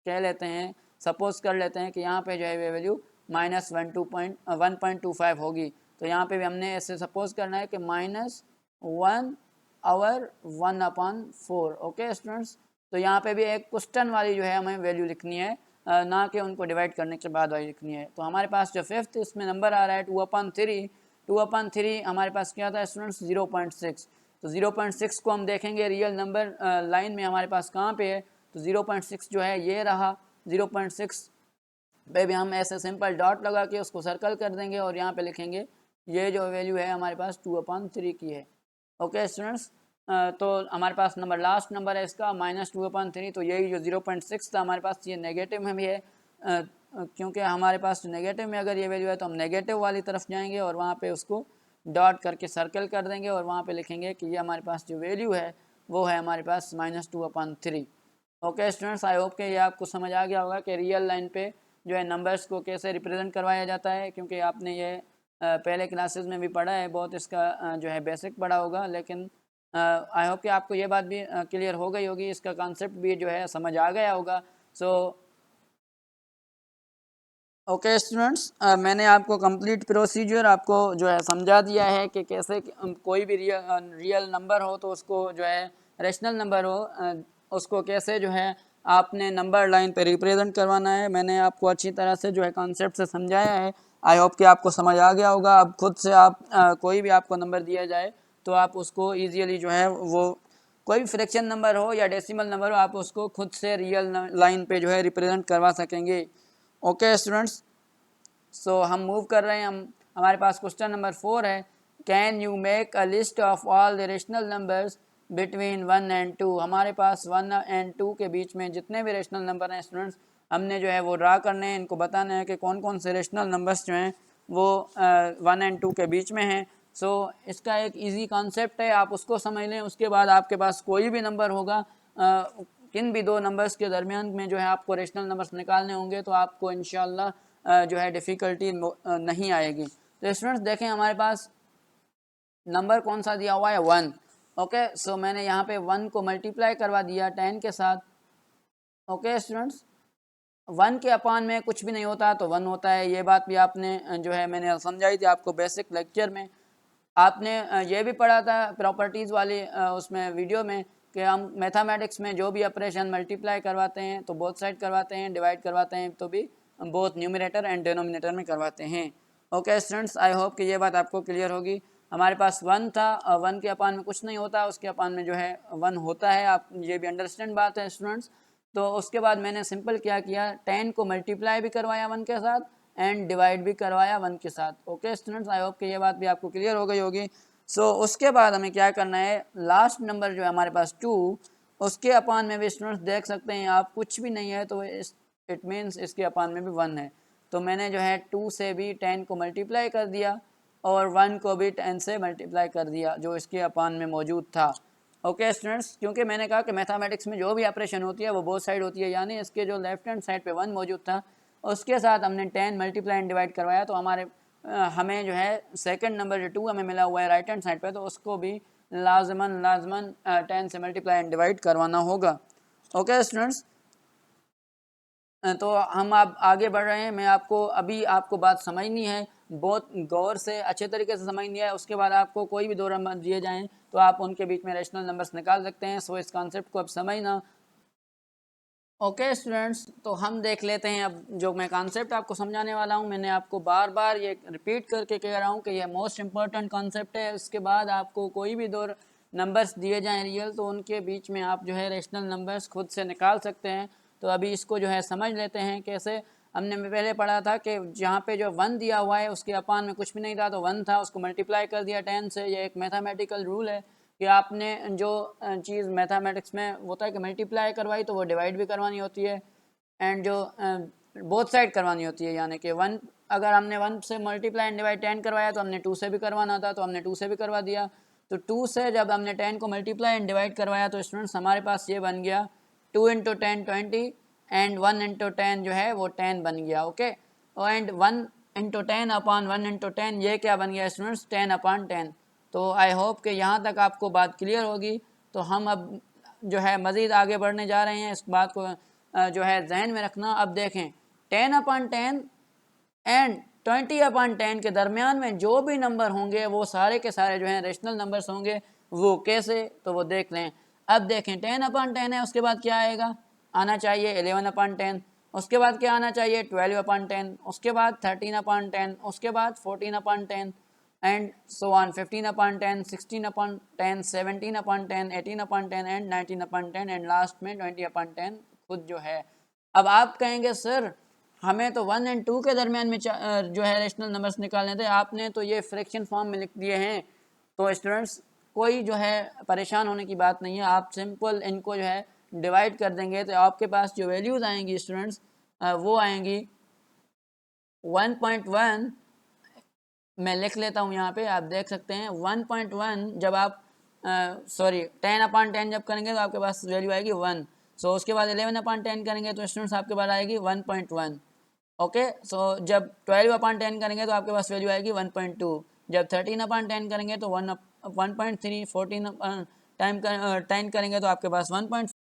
कह लेते हैं, सपोज कर लेते हैं कि यहाँ पे जो है वैल्यू -1.25 होगी। तो यहाँ पे भी हमने ऐसे सपोज करना है कि -1/1/4। ओके स्टूडेंट्स, तो यहाँ पे भी एक क्वेश्चन वाली जो है हमें वैल्यू लिखनी है, ना कि उनको डिवाइड करने के बाद वाली लिखनी है। तो हमारे पास जो फिफ्थ इसमें नंबर आ रहा है 2/3, 2/3 हमारे पास क्या था स्टूडेंट्स 0.6। तो 0.6 को हम देखेंगे रियल नंबर लाइन में हमारे पास कहाँ पे है, तो 0.6 जो है ये रहा। 0.6 पे भी हम ऐसे सिंपल डॉट लगा के उसको सर्कल कर देंगे और यहाँ पे लिखेंगे ये जो वैल्यू है हमारे पास 2/3 की है। ओके स्टूडेंट्स, तो हमारे पास नंबर लास्ट नंबर है इसका -2/3। तो यही जो 0.6 था हमारे पास ये नेगेटिव में भी है, क्योंकि हमारे पास नेगेटिव में अगर ये वैल्यू है तो हम नेगेटिव वाली तरफ जाएंगे और वहाँ पे उसको डॉट करके सर्कल कर देंगे और वहाँ पे लिखेंगे कि ये हमारे पास जो वैल्यू है वो है हमारे पास -2/3। ओके स्टूडेंट्स, आई होप कि ये आपको समझ आ गया होगा कि रियल लाइन पे जो है नंबर्स को कैसे रिप्रेजेंट करवाया जाता है, क्योंकि आपने ये पहले क्लासेस में भी पढ़ा है, बहुत इसका जो है बेसिक पढ़ा होगा। लेकिन आई होप कि आपको ये बात भी क्लियर हो गई होगी, इसका कॉन्सेप्ट भी जो है समझ आ गया होगा। सो ओके स्टूडेंट्स, मैंने आपको कंप्लीट प्रोसीजर आपको जो है समझा दिया है कि कैसे कोई भी रियल नंबर हो तो उसको जो है रेशनल नंबर हो उसको कैसे जो है आपने नंबर लाइन पे रिप्रेजेंट करवाना है। मैंने आपको अच्छी तरह से जो है कॉन्सेप्ट से समझाया है। आई होप कि आपको समझ आ गया होगा। अब खुद से आप कोई भी आपको नंबर दिया जाए तो आप उसको ईजीली जो है वो कोई भी फ्रैक्शन नंबर हो या डेसिमल नंबर हो आप उसको खुद से रियल लाइन पे जो है रिप्रेजेंट करवा सकेंगे। ओके स्टूडेंट्स, सो हम मूव कर रहे हैं, हमारे पास क्वेश्चन नंबर 4 है, can you make a list of all the rational numbers between 1 and 2। हमारे पास 1 एंड 2 के बीच में जितने भी रेशनल नंबर हैं स्टूडेंट्स हमने जो है वो ड्रा करने हैं, इनको बताना है कि कौन कौन से रेशनल नंबर्स जो हैं वो 1 एंड 2 के बीच में हैं। सो इसका एक इजी कॉन्सेप्ट है, आप उसको समझ लें। उसके बाद आपके पास कोई भी नंबर होगा, किन भी दो नंबर्स के दरमियान में जो है आपको रेशनल नंबर्स निकालने होंगे तो आपको इंशाल्लाह जो है डिफ़िकल्टी नहीं आएगी। तो स्टूडेंट्स देखें हमारे पास नंबर कौन सा दिया हुआ है 1। ओके, सो मैंने यहाँ पे 1 को मल्टीप्लाई करवा दिया 10 के साथ। ओके स्टूडेंट्स, 1 के अपान में कुछ भी नहीं होता तो 1 होता है, ये बात भी आपने जो है मैंने समझाई थी आपको बेसिक लेक्चर में। आपने ये भी पढ़ा था प्रॉपर्टीज़ वाली उसमें वीडियो में कि हम मैथमेटिक्स में जो भी ऑपरेशन मल्टीप्लाई करवाते हैं तो बोथ साइड करवाते हैं, डिवाइड करवाते हैं तो भी बोथ न्यूमरेटर एंड डिनोमिनेटर में करवाते हैं। ओके स्टूडेंट्स, आई होप कि ये बात आपको क्लियर होगी। हमारे पास 1 था, 1 के अपान में कुछ नहीं होता, उसके अपान में जो है 1 होता है, आप ये भी अंडरस्टैंड बात है स्टूडेंट्स। तो उसके बाद मैंने सिंपल क्या किया, 10 को मल्टीप्लाई भी करवाया 1 के साथ एंड डिवाइड भी करवाया 1 के साथ। ओके स्टूडेंट्स, आई होप कि ये बात भी आपको क्लियर हो गई होगी। सो उसके बाद हमें क्या करना है, लास्ट नंबर जो है हमारे पास 2, उसके अपान में भी स्टूडेंट्स देख सकते हैं आप कुछ भी नहीं है तो इट मीन्स इसके अपान में भी 1 है। तो मैंने जो है 2 से भी 10 को मल्टीप्लाई कर दिया और 1 को भी 10 से मल्टीप्लाई कर दिया जो इसके अपान में मौजूद था। ओके स्टूडेंट्स, क्योंकि मैंने कहा कि मैथमेटिक्स में जो भी ऑपरेशन होती है वो बोथ साइड होती है, यानी इसके जो लेफ्ट हैंड साइड पे 1 मौजूद था उसके साथ हमने 10 मल्टीप्लाई एंड डिवाइड करवाया तो हमें जो है सेकंड नंबर जो 2 हमें मिला हुआ है राइट हैंड साइड पे तो उसको भी लाजमन 10 से मल्टीप्लाई एंड डिवाइड करवाना होगा। ओके स्टूडेंट्स, तो हम अब आगे बढ़ रहे हैं। मैं आपको बात समझनी है, बहुत गौर से अच्छे तरीके से समझनी है। उसके बाद आपको कोई भी दो नंबर दिए जाएं तो आप उनके बीच में रेशनल नंबर्स निकाल सकते हैं। सो इस कॉन्सेप्ट को अब समझना। ओके स्टूडेंट्स, तो हम देख लेते हैं अब जो मैं कॉन्सेप्ट आपको समझाने वाला हूँ। मैंने आपको बार बार ये रिपीट करके कह रहा हूँ कि यह मोस्ट इम्पॉर्टेंट कॉन्सेप्ट है। उसके बाद आपको कोई भी दो नंबर्स दिए जाएं रियल तो उनके बीच में आप जो है रेशनल नंबर्स खुद से निकाल सकते हैं। तो अभी इसको जो है समझ लेते हैं कैसे। हमने पहले पढ़ा था कि जहाँ पे जो 1 दिया हुआ है उसके अपान में कुछ भी नहीं था तो 1 था, उसको मल्टीप्लाई कर दिया 10 से। ये एक मैथमेटिकल रूल है कि आपने जो चीज़ मैथमेटिक्स में होता है कि मल्टीप्लाई करवाई तो वो डिवाइड भी करवानी होती है एंड जो बोथ साइड करवानी होती है, यानी कि 1 अगर हमने 1 से मल्टीप्लाई एंड डिवाइड 10 करवाया तो हमने 2 से भी करवाना था तो हमने 2 से भी करवा दिया। तो 2 से जब हमने 10 को मल्टीप्लाई एंड डिवाइड करवाया तो स्टूडेंट्स हमारे पास ये बन गया 2 × 10 20 एंड 1 × 10 जो है वो 10 बन गया। ओके, एंड 1 × 10 ये क्या बन गया स्टूडेंट्स 10/10। तो आई होप कि यहाँ तक आपको बात क्लियर होगी। तो हम अब जो है मज़ीद आगे बढ़ने जा रहे हैं, इस बात को जो है जहन में रखना। अब देखें 10/10 एंड 20/10 के दरमियान में जो भी नंबर होंगे वो सारे के सारे जो हैं रेशनल नंबर्स होंगे। वो कैसे, तो वो देख लें। अब देखें 10/10 है, उसके बाद क्या आएगा, आना चाहिए 11/10, उसके बाद क्या आना चाहिए 12/10, उसके बाद 13/10, उसके बाद 14/10 and so on 15/10, 16/10, 17/10, 18/10 and 19/10 and last में 20/10 खुद जो है। अब आप कहेंगे सर हमें तो 1 और 2 के दरमियान में जो है रेशनल नंबर्स निकालने थे, आपने तो ये फ्रैक्शन फॉर्म में लिख दिए हैं। तो स्टूडेंट्स कोई जो है परेशान होने की बात नहीं है, आप सिंपल इनको जो है डिवाइड कर देंगे तो आपके पास जो वैल्यूज़ आएंगी स्टूडेंट्स वो आएंगी 1.1। मैं लिख लेता हूँ यहाँ पे, आप देख सकते हैं 1.1 जब आप 10/10 जब करेंगे तो आपके पास वैल्यू आएगी 1। सो उसके बाद 11/10 करेंगे तो स्टूडेंट्स आपके पास आएगी 1.1। ओके, सो जब 12/10 करेंगे तो आपके पास वैल्यू आएगी 1.2। जब 13/10 करेंगे तो 1.3, 14 टाइम 10 करेंगे तो आपके पास 1.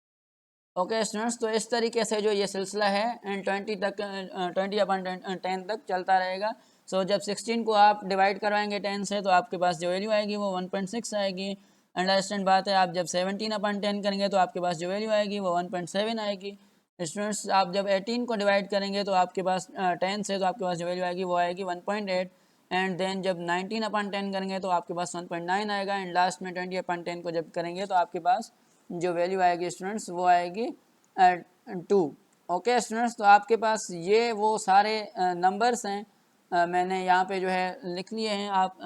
ओके स्टूडेंट्स, तो इस तरीके से जो ये सिलसिला है एंड 20/10 तक चलता रहेगा। सो जब 16 को आप डिवाइड करवाएंगे 10 से तो आपके पास जो वैल्यू आएगी वो 1.6 आएगी। अंडरस्टैंड बात है। आप जब 17/10 करेंगे तो आपके पास जो वैल्यू आएगी वो 1.7 आएगी। स्टूडेंट्स आप जब 18 को डिवाइड करेंगे तो आपके पास 10 से तो आपके पास जो वैल्यू आएगी वो आएगी 1.8। एंड देन जब 19/10 करेंगे तो आपके पास 1.9 आएगा। एंड लास्ट में 20/10 को जब करेंगे तो आपके पास जो वैल्यू आएगी स्टूडेंट्स वो आएगी 2। ओके स्टूडेंट्स, तो आपके पास ये वो सारे नंबर्स हैं, मैंने यहाँ पे जो है लिख लिए हैं। आप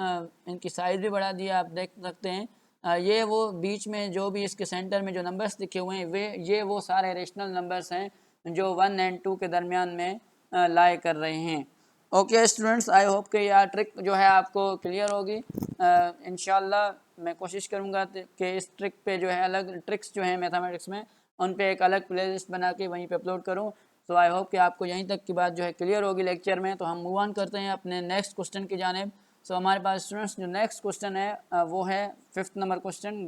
इनकी साइज़ भी बढ़ा दिया, आप देख सकते हैं। ये वो बीच में जो भी इसके सेंटर में जो नंबर्स लिखे हुए हैं ये वो सारे रेशनल नंबर्स हैं जो 1 और 2 के दरमियान में लाई कर रहे हैं। ओके स्टूडेंट्स, आई होप कि यह ट्रिक जो है आपको क्लियर होगी। इंशाल्लाह मैं कोशिश करूँगा कि इस ट्रिक पे जो है अलग ट्रिक्स जो हैं मैथमेटिक्स में उन पे एक अलग प्लेलिस्ट बना के वहीं पे अपलोड करूँ। तो आई होप कि आपको यहीं तक की बात जो है क्लियर होगी लेक्चर में। तो हम मूव ऑन करते हैं अपने नेक्स्ट क्वेश्चन की जानिब। सो हमारे पास स्टूडेंट्स जो नेक्स्ट क्वेश्चन है वो है 5th number question,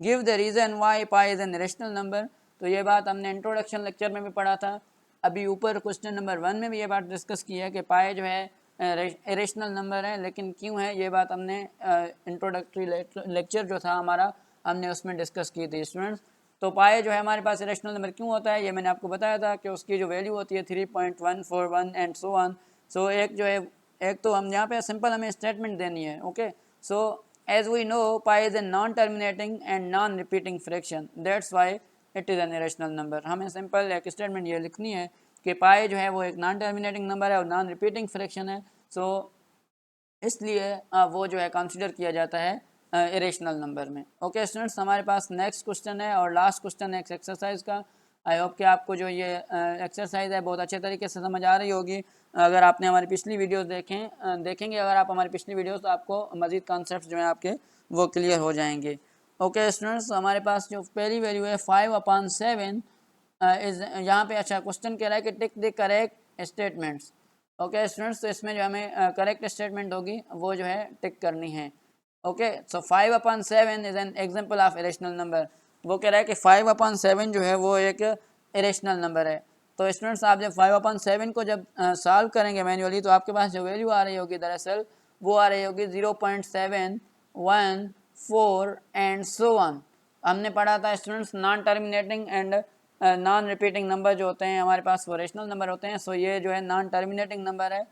give the reason why pi is an irrational number. तो ये बात हमने इंट्रोडक्शन लेक्चर में भी पढ़ा था। अभी ऊपर क्वेश्चन नंबर 1 में भी ये बात डिस्कस की है कि पाए जो है इरेशनल नंबर है, लेकिन क्यों है ये बात हमने इंट्रोडक्टरी लेक्चर जो था हमारा हमने उसमें डिस्कस की थी स्टूडेंट्स। तो पाए जो है हमारे पास इरेशनल नंबर क्यों होता है ये मैंने आपको बताया था कि उसकी जो वैल्यू होती है 3.141 एंड सो ऑन। सो एक जो है एक तो हम यहाँ पे सिंपल हमें स्टेटमेंट देनी है। Okay, so as we know pi is a non terminating and non repeating fraction, that's why it is an irrational number. हमें सिंपल एक स्टेटमेंट ये लिखनी है कि पाई जो है वो एक नॉन टर्मिनेटिंग नंबर है और नॉन रिपीटिंग फ्रैक्शन है। सो इसलिए वो जो है कंसिडर किया जाता है इरेशनल नंबर में। ओके स्टूडेंट्स, हमारे पास नेक्स्ट क्वेश्चन है और लास्ट क्वेश्चन है एक्सरसाइज का। आई होप कि आपको जो ये एक्सरसाइज है बहुत अच्छे तरीके से समझ आ रही होगी। अगर आपने हमारी पिछली वीडियोस देखेंगे अगर आप हमारी पिछली वीडियोस तो आपको मज़ीद कॉन्सेप्ट जो है आपके वो क्लियर हो जाएंगे। ओके स्टूडेंट्स, हमारे पास जो पहली वैल्यू है 5/7 इज यहाँ पे अच्छा क्वेश्चन कह रहा है कि tick the correct statements. Okay students, तो इसमें जो हमें करेक्ट स्टेटमेंट होगी वो जो है टिक करनी है। Okay, so 5/7 is an example of irrational number. वो कह रहा है कि 5/7 जो है वो एक इरेशनल नंबर है। तो स्टूडेंट्स आप जब 5/7 को जब सॉल्व करेंगे मैन्युअली तो आपके पास जो वैल्यू आ रही होगी दरअसल वो आ रही होगी 0.714 एंड सो ऑन। हमने पढ़ा था students non terminating and non repeating number जो होते हैं हमारे पास वो रेशनल नंबर होते हैं। सो ये जो है नॉन टर्मिनेटिंग नंबर है,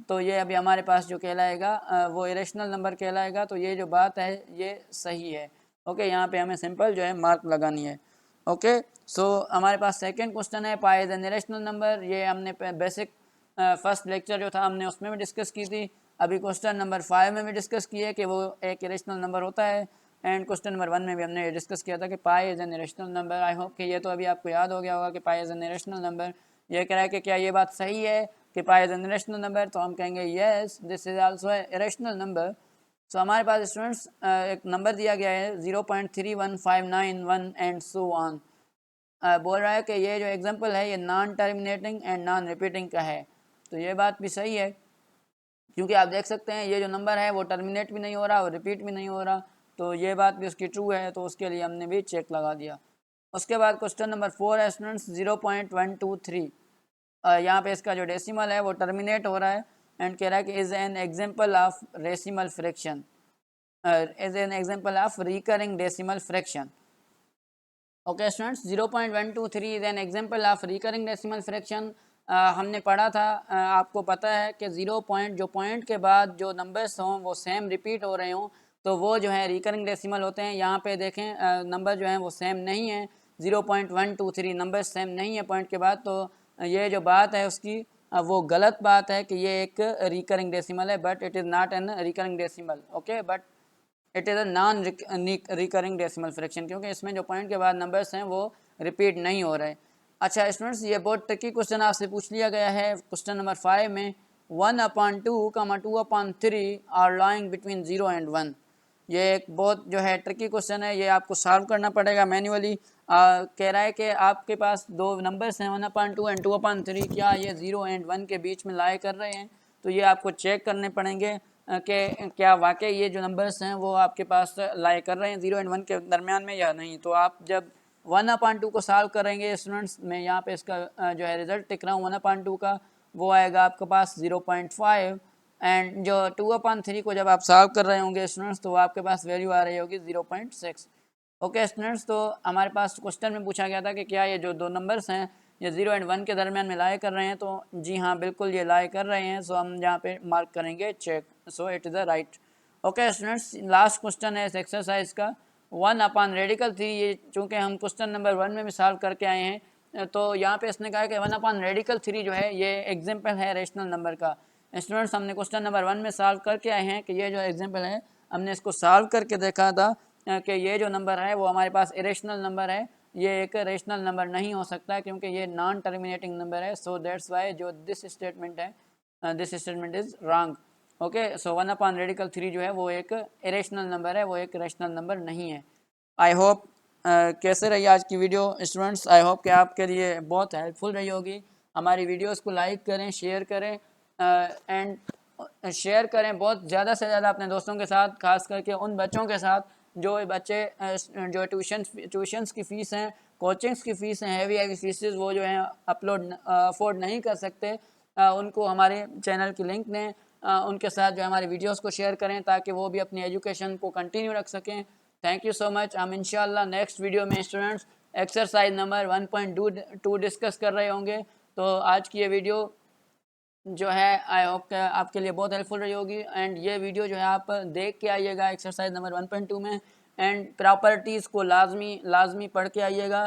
तो ये अभी हमारे पास जो कहलाएगा वो इरेशनल नंबर कहलाएगा। तो ये जो बात है ये सही है। ओके, यहाँ पे हमें सिंपल जो है मार्क लगानी है। ओके, सो हमारे पास सेकंड क्वेश्चन है पाई इज एन इरेशनल नंबर। ये हमने बेसिक फर्स्ट लेक्चर जो था हमने उसमें भी डिस्कस की थी। अभी क्वेश्चन नंबर 5 में भी डिस्कस की है कि वो एक इरेशनल नंबर होता है। एंड क्वेश्चन नंबर 1 में भी हमने डिस्कस किया था कि pi is an irrational number. I hope कि ये तो अभी आपको याद हो गया होगा कि pi is an irrational number. ये कह रहा है कि क्या ये बात सही है कि pi is an irrational number, तो हम कहेंगे yes this is also irrational number. So हमारे पास स्टूडेंट्स एक नंबर दिया गया है 0.31591 एंड सो ऑन। बोल रहा है कि ये जो एग्जांपल है ये non terminating and non repeating का है। तो ये बात भी सही है, क्योंकि आप देख सकते हैं ये जो नंबर है वो टर्मिनेट भी नहीं हो रहा और रिपीट भी नहीं हो रहा, तो ये बात भी उसकी ट्रू है, तो उसके लिए हमने भी चेक लगा दिया। उसके बाद क्वेश्चन नंबर 4 है स्टूडेंट्स 0.123, यहाँ पे इसका जो डेसिमल है वो टर्मिनेट हो रहा है एंड कह रहा है कि is an example of decimal fraction, is an example of recurring decimal fraction. Okay students, 0.123 is an example of recurring decimal fraction. हमने पढ़ा था, आपको पता है कि जो पॉइंट के बाद जो नंबर्स हों वो सेम रिपीट हो रहे हों तो वो जो है रिकरिंग डेसिमल होते हैं। यहाँ पे देखें नंबर जो है वो सेम नहीं है, 0.123 नंबर सेम नहीं है पॉइंट के बाद, तो ये जो बात है उसकी वो गलत बात है कि ये एक रिकरिंग डेसिमल है, but it is not an recurring decimal. Okay, but it is a non recurring decimal fraction, क्योंकि इसमें जो पॉइंट के बाद नंबर्स हैं वो रिपीट नहीं हो रहे। अच्छा स्टूडेंट्स, ये बहुत ट्रिकी क्वेश्चन आपसे पूछ लिया गया है क्वेश्चन नंबर 5 में, 1/2, 2/3 आर लाइंग बिटवीन 0 एंड 1। ये एक बहुत जो है ट्रिकी क्वेश्चन है, ये आपको सॉल्व करना पड़ेगा मैन्युअली। कह रहा है कि आपके पास दो नंबर्स हैं 1/2 एंड 2/3, क्या ये 0 एंड 1 के बीच में लाई कर रहे हैं, तो ये आपको चेक करने पड़ेंगे कि क्या वाकई ये जो नंबर्स हैं वो आपके पास लाई कर रहे हैं 0 एंड 1 के दरमियान में या नहीं। तो आप जब 1/2 को सॉल्व करेंगे स्टूडेंट्स, मैं यहाँ पे इसका जो है रिजल्ट लिख रहा हूँ 1/2 का, वो आएगा आपके पास 0.5, एंड जो 2/3 को जब आप सॉल्व कर रहे होंगे स्टूडेंट्स तो आपके पास वैल्यू आ रही होगी 0.6। ओके स्टूडेंट्स, तो हमारे पास क्वेश्चन में पूछा गया था कि क्या ये जो दो नंबर्स हैं ये 0 एंड 1 के दरमियान में लाई कर रहे हैं, तो जी हाँ बिल्कुल ये लाई कर रहे हैं, सो हम यहाँ पे मार्क करेंगे check, so it is the right. Okay students, last question है इस एक्सरसाइज का 1/3, ये चूँकि हम क्वेश्चन नंबर 1 में भी सॉल्व करके आए हैं, तो यहाँ पे इसने कहा कि 1/3 जो है ये एग्जाम्पल है रेशनल नंबर का। स्टूडेंट्स, हमने क्वेश्चन नंबर 1 में सॉल्व करके आए हैं कि ये जो एग्जाम्पल है हमने इसको सॉल्व करके देखा था कि ये जो नंबर है वो हमारे पास इरेशनल नंबर है, ये एक रेशनल नंबर नहीं हो सकता क्योंकि ये नॉन टर्मिनेटिंग नंबर है, सो दैट्स वाई जो दिस स्टेटमेंट है this statement is wrong. Okay, so 1/3 जो है वो एक इरेशनल नंबर है, वो एक रेशनल नंबर नहीं है। आई होप कैसे रही आज की वीडियो स्टूडेंट्स, आई होप कि आपके लिए बहुत हेल्पफुल रही होगी। हमारी वीडियोस को लाइक करें, शेयर करें एंड शेयर करें बहुत ज़्यादा से ज़्यादा अपने दोस्तों के साथ, खास करके उन बच्चों के साथ जो बच्चे जो ट्यूशन्स की फ़ीस हैं, कोचिंग्स की फ़ीस हैं, हैवी फीसेस वो जो हैं अफोर्ड नहीं कर सकते, उनको हमारे चैनल की लिंक दें, उनके साथ जो हमारे वीडियोस को शेयर करें ताकि वो भी अपनी एजुकेशन को कंटिन्यू रख सकें। Thank you so much. हम इंशाल्लाह नेक्स्ट वीडियो में स्टूडेंट्स एक्सरसाइज नंबर 1.2 डिस्कस कर रहे होंगे। तो आज की ये वीडियो जो है आई होप कि आपके लिए बहुत हेल्पफुल रही होगी, एंड ये वीडियो जो है आप देख के आइएगा एक्सरसाइज नंबर 1.2 में, एंड प्रॉपर्टीज़ को लाजमी पढ़ के आइएगा,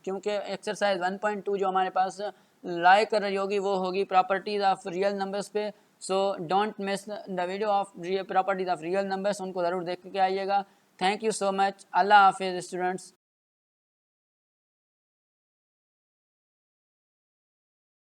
क्योंकि एक्सरसाइज 1.2 जो हमारे पास लाई कर रही होगी वो होगी प्रॉपर्टीज़ ऑफ रियल नंबर्स पे, so don't miss the video of properties of real numbers, उनको ज़रूर देख के आइएगा। Thank you so much. अल्लाह हाफिज़ स्टूडेंट्स।